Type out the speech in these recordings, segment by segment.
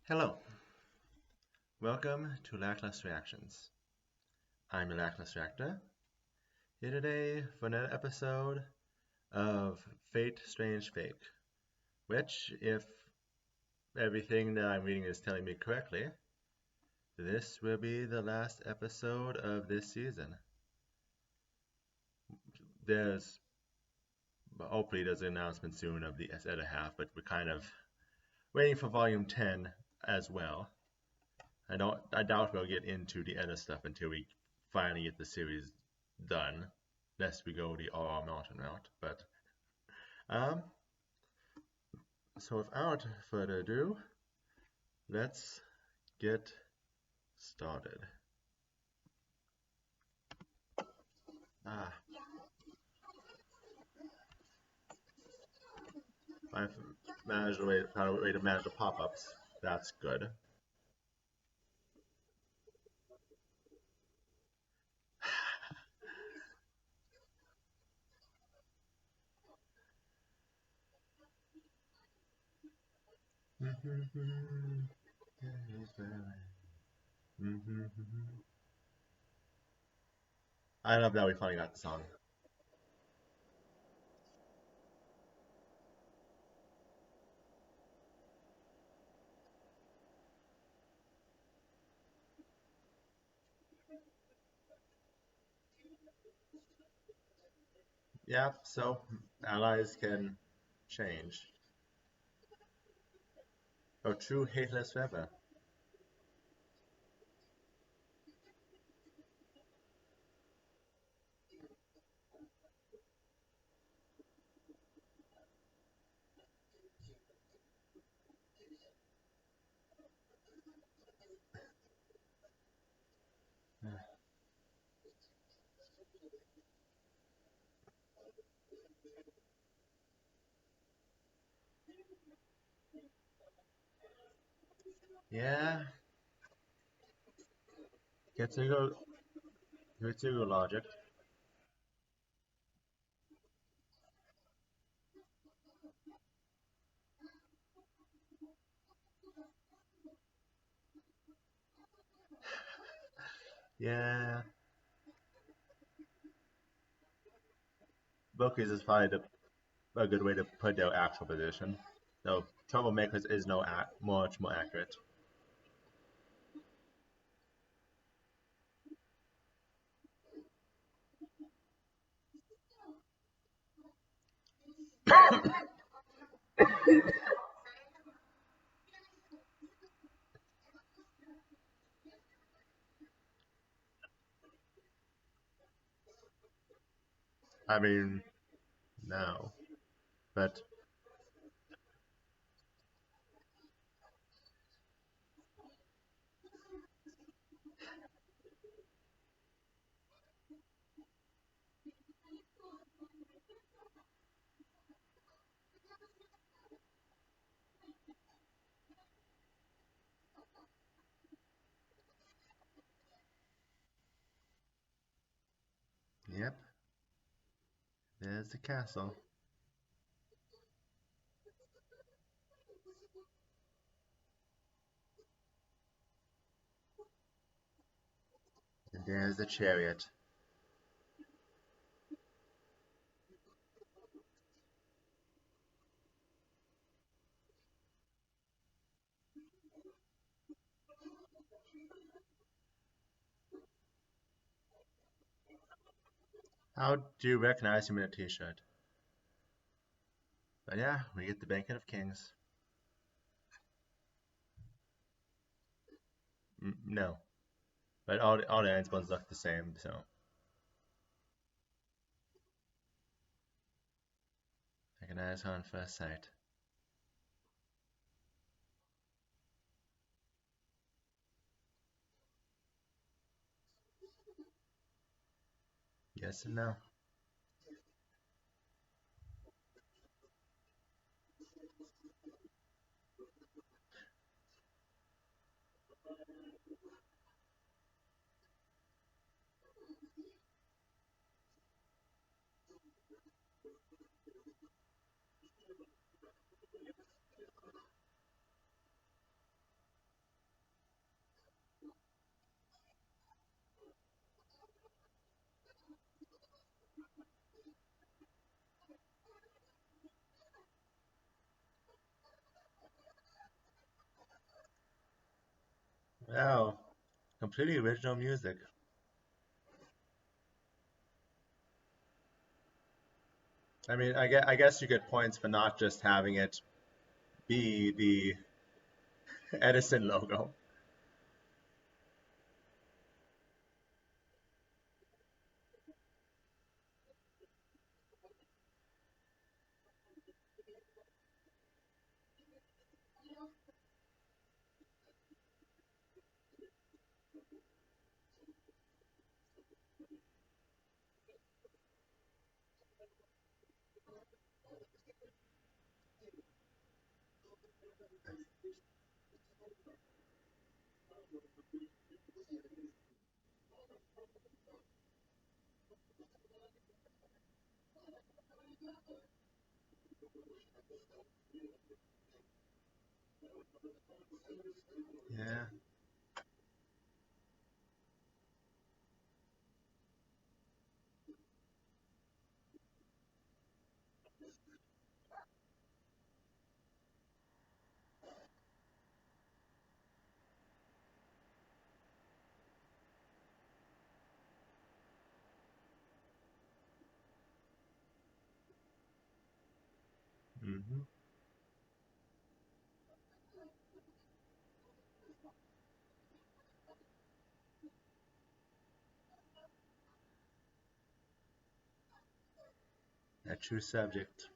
Hello, welcome to Lackluster Reactions. I'm your Lackluster Actor, here today for another episode of Fate Strange Fake, which, if everything that I'm reading is telling me correctly, this will be the last episode of this season. Hopefully there's an announcement soon of the other half, but we're kind of waiting for Volume 10 as well. I doubt we'll get into the other stuff until we finally get the series done, unless we go the all mountain route. But so without further ado, let's get started. I've found a way to manage the pop-ups. That's good. I love that we finally got the song. Yeah, so allies can change. Oh, true hateless forever. Yeah, Getsugo, Getsugo logic. Yeah, Boku's is probably a good way to put their actual position. Though Troublemakers is much more accurate. I mean, no, but yep, there's the castle. And there's the chariot. How do you recognize him in a t-shirt? But yeah, we get the Banquet of Kings. No, but all the ends ones look the same, so recognize her on first sight. Yes and no. Wow, completely original music. I mean, I guess you get points for not just having it be the Edison logo. Yeah. Hmm. A true subject.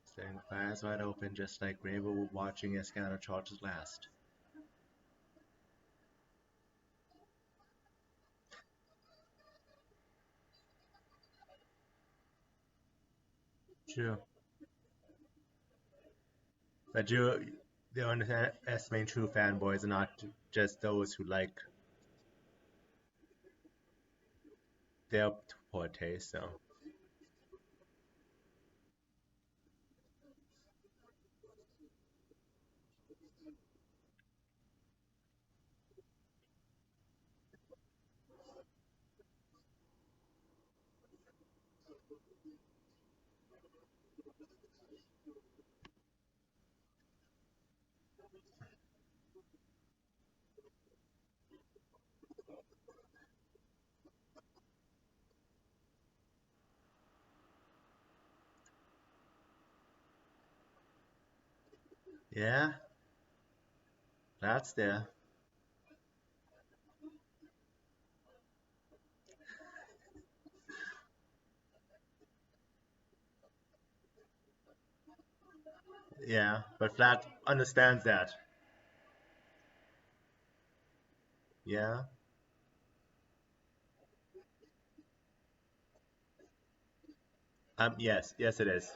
Staring with eyes wide open, just like Grable watching his counter charges last. True. But the underestimate true fanboys are not just those who like their poor taste, so. Yeah, that's there. Yeah, but Flat understands that. Yeah. Yes, yes, it is.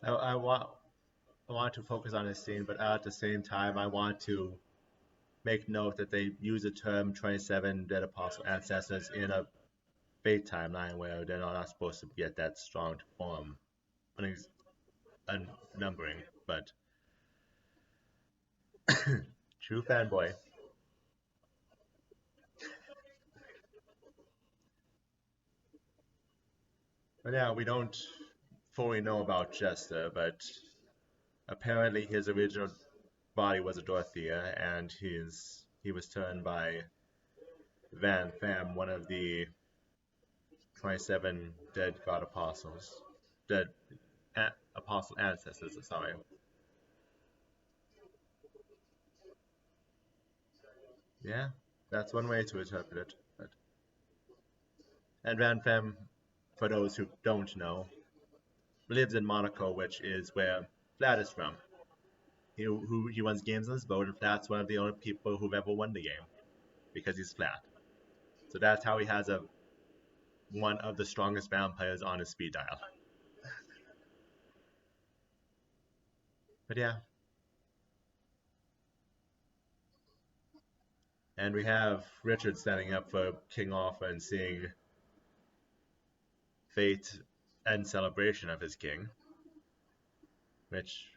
I want to focus on this scene, but at the same time, I want to make note that they use the term 27 dead apostle ancestors in a fate timeline where they're not supposed to get that strong to form a numbering. But True fanboy. But yeah, we don't fully know about Jester, but apparently his original body was a Dorothea, and he was turned by Van Pham, one of the 27 dead god apostles, dead apostle ancestors. Sorry. Yeah, that's one way to interpret it. And Van Pham, for those who don't know, lives in Monaco, which is where Flat is from. He runs games on his boat, and Flat's one of the only people who've ever won the game because he's Flat. So that's how he has one of the strongest vampires on his speed dial. But yeah, and we have Richard standing up for King Arthur and seeing fate and celebration of his king, which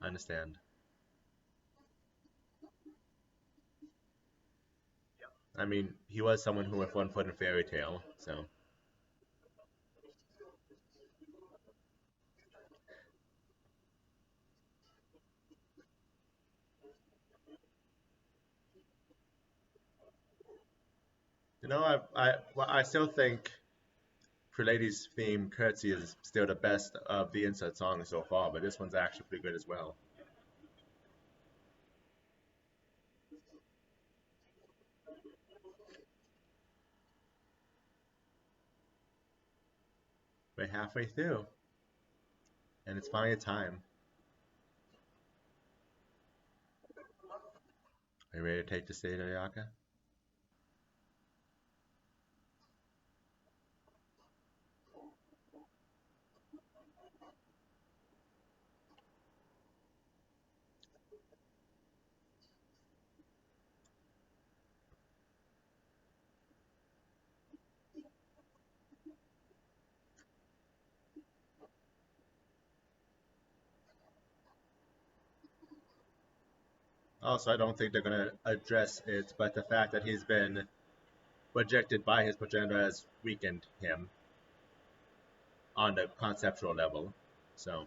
I understand. I mean, he was someone who with one foot in fairy tale, so. I still think Lady's theme, Curtsy, is still the best of the insert songs so far, but this one's actually pretty good as well. We're halfway through, and it's finally time. Are you ready to take the stage, Ayaka? Also, I don't think they're going to address it, but the fact that he's been rejected by his progenitor has weakened him on the conceptual level. So,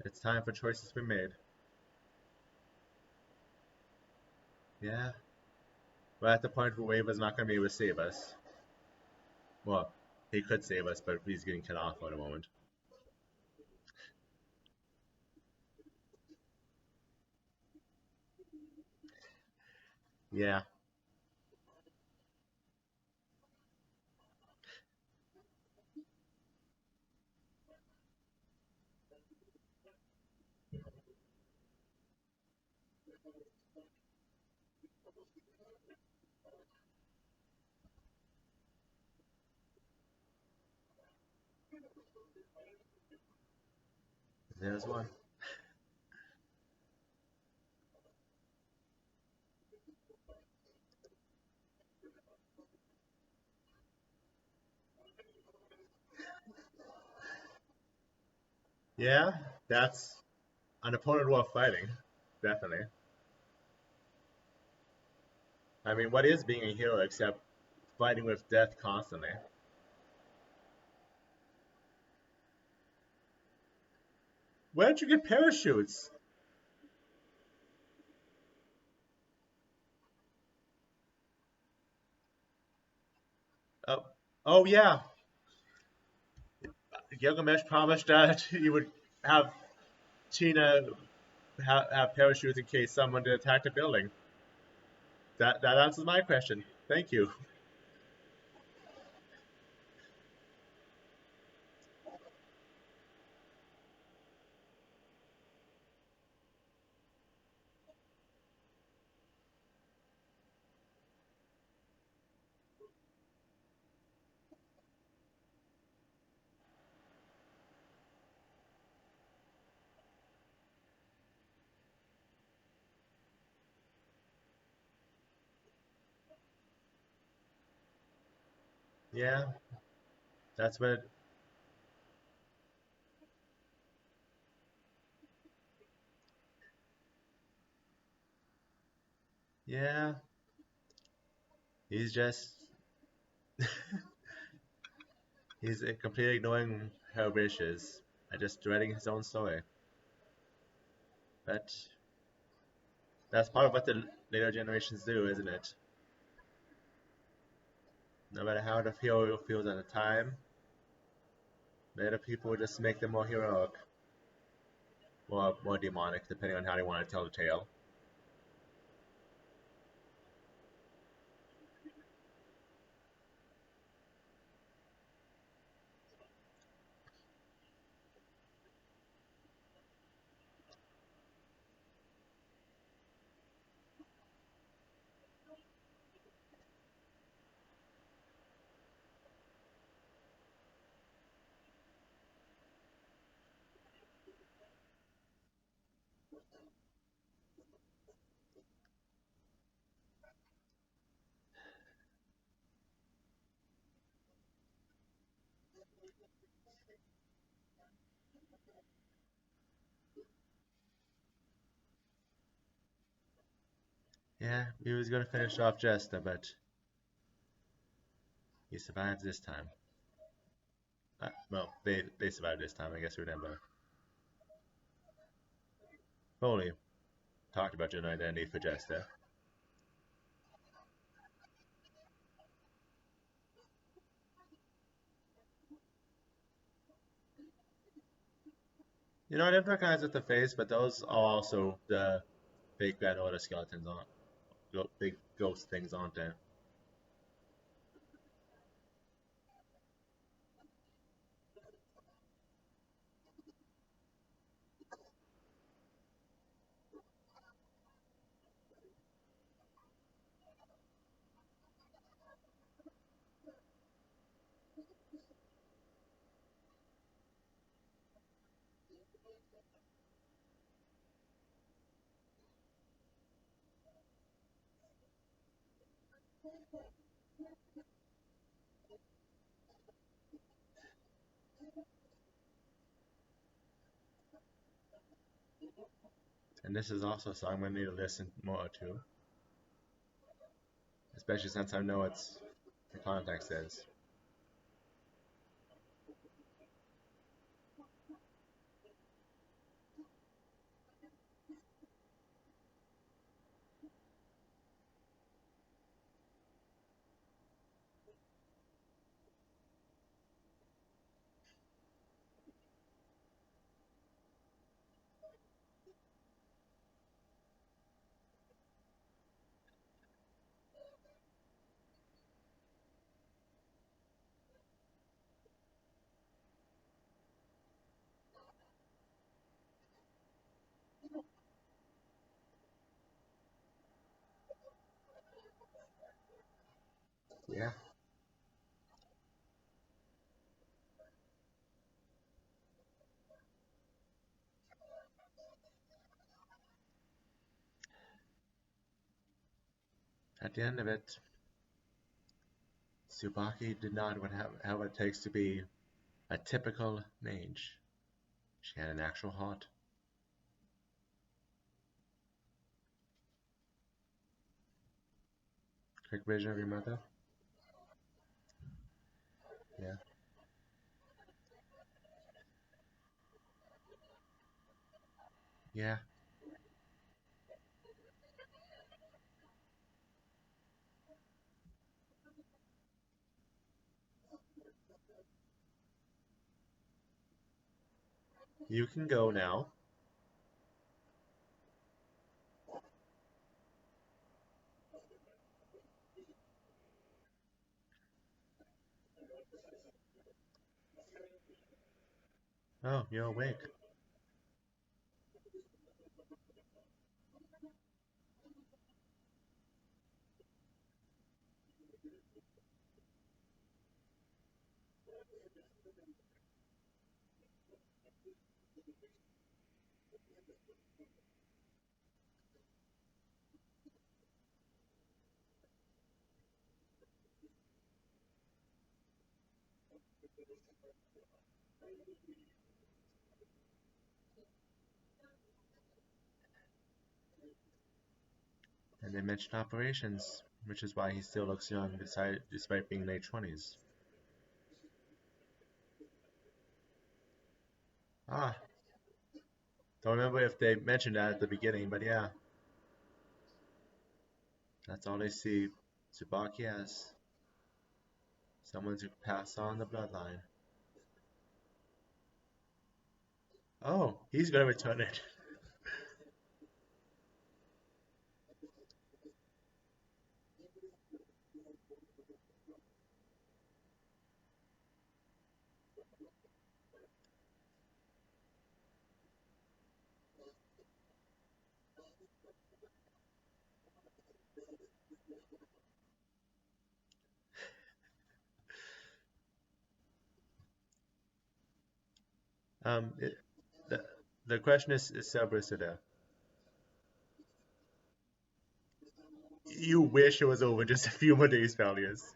it's time for choices to be made. Yeah, we're at the point where Waver's not going to be able to save us. Well, he could save us, but he's getting cut off for the moment. Yeah, there's one. Yeah, that's an opponent worth fighting. Definitely. I mean, what is being a hero except fighting with death constantly? Where'd you get parachutes? Oh, oh yeah. Gilgamesh promised that he would have Tina have parachutes in case someone did attack the building. That answers my question. Thank you. Yeah, that's what. Yeah, he's just he's completely ignoring her wishes and just dreading his own story. But that's part of what the later generations do, isn't it? No matter how the hero feels at the time, later people just make them more heroic, more demonic, depending on how they want to tell the tale. Yeah, he was gonna finish off Jester, but he survived this time. Well, they survived this time. I guess we remember. Foley talked about your identity for Jester. You know, I didn't recognize it the face, but those are also the big bad order skeletons on big ghost things, aren't they? And this is also a song I'm gonna need to listen more to, especially since I know what's the context is. Yeah. At the end of it, Tsubaki did not have what it takes to be a typical mage. She had an actual heart. Quick vision of your mother. Yeah. Yeah. You can go now. Oh, you're awake. And they mentioned operations, which is why he still looks young despite being late 20s. Ah, don't remember if they mentioned that at the beginning, but yeah, that's all they see. Tsubaki as someone to pass on the bloodline. Oh, he's gonna return it. 'It, the, the question is Sabrisada. You wish it was over just a few more days, Faldeus.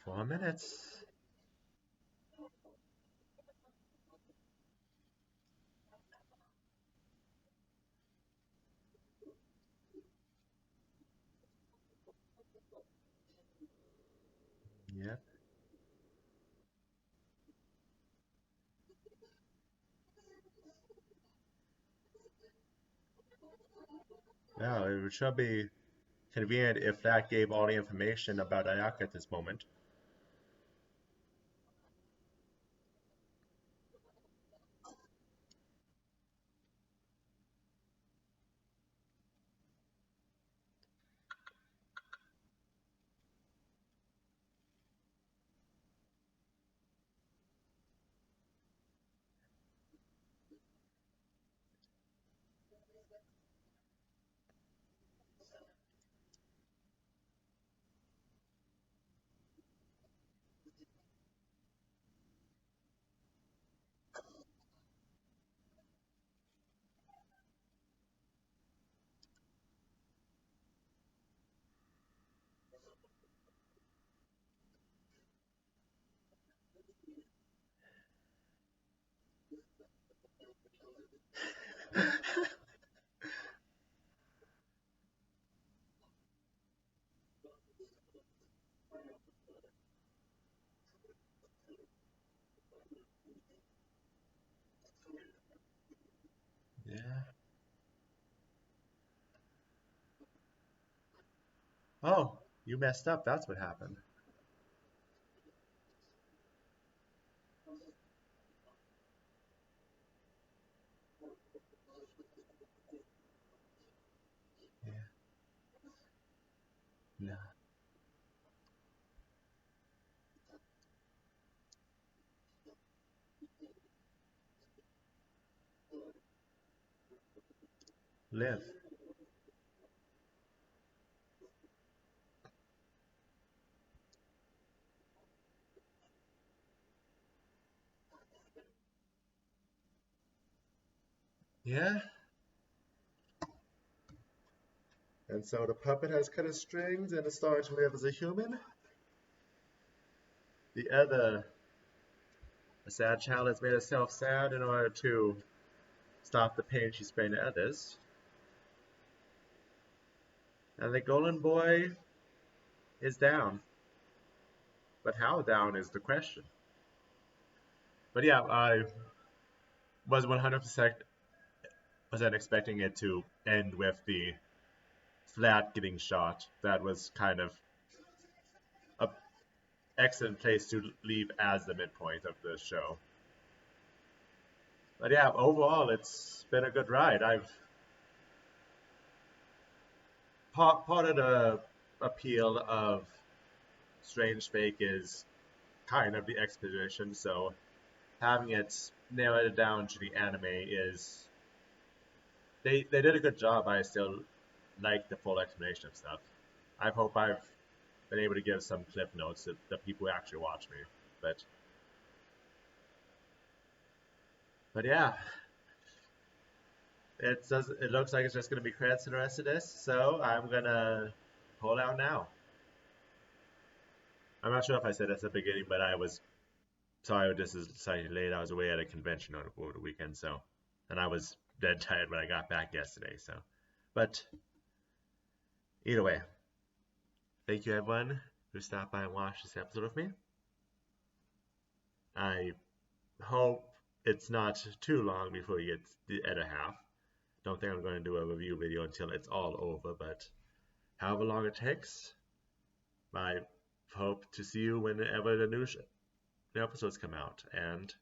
4 minutes. Yep. Well, it should be convenient if that gave all the information about Ayaka at this moment. Yeah. Oh, you messed up. That's what happened. Yeah. No. Live. Yeah. And so the puppet has cut his strings and is starting to live as a human. The other, a sad child, has made herself sad in order to stop the pain she's bringing to others. And the golden boy is down. But how down is the question. But yeah, I was 100% expecting it to end with the flat getting shot. That was kind of an excellent place to leave as the midpoint of the show. But yeah, overall, it's been a good ride. I've part of the appeal of Strange Fake is kind of the exposition, so having it narrowed down to the anime is they did a good job. I still like the full explanation of stuff. I hope I've been able to give some clip notes that the people who actually watch me. But But yeah, it looks like it's just gonna be credits for the rest of this, so I'm gonna pull out now. I'm not sure if I said this at the beginning, but I was sorry this is slightly late. I was away at a convention over the weekend, so and I was dead tired when I got back yesterday. So, but either way, thank you everyone who stopped by and watched this episode with me. I hope it's not too long before we get the other half. Don't think I'm going to do a review video until it's all over, but however long it takes, I hope to see you whenever the new episodes come out. And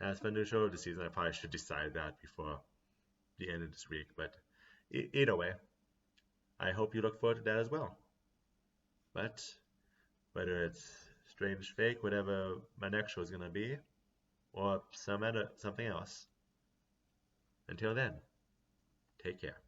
as for the new show of the season, I probably should decide that before the end of this week. But either way, I hope you look forward to that as well. But whether it's Strange Fake, whatever my next show is going to be, or something else, until then, take care.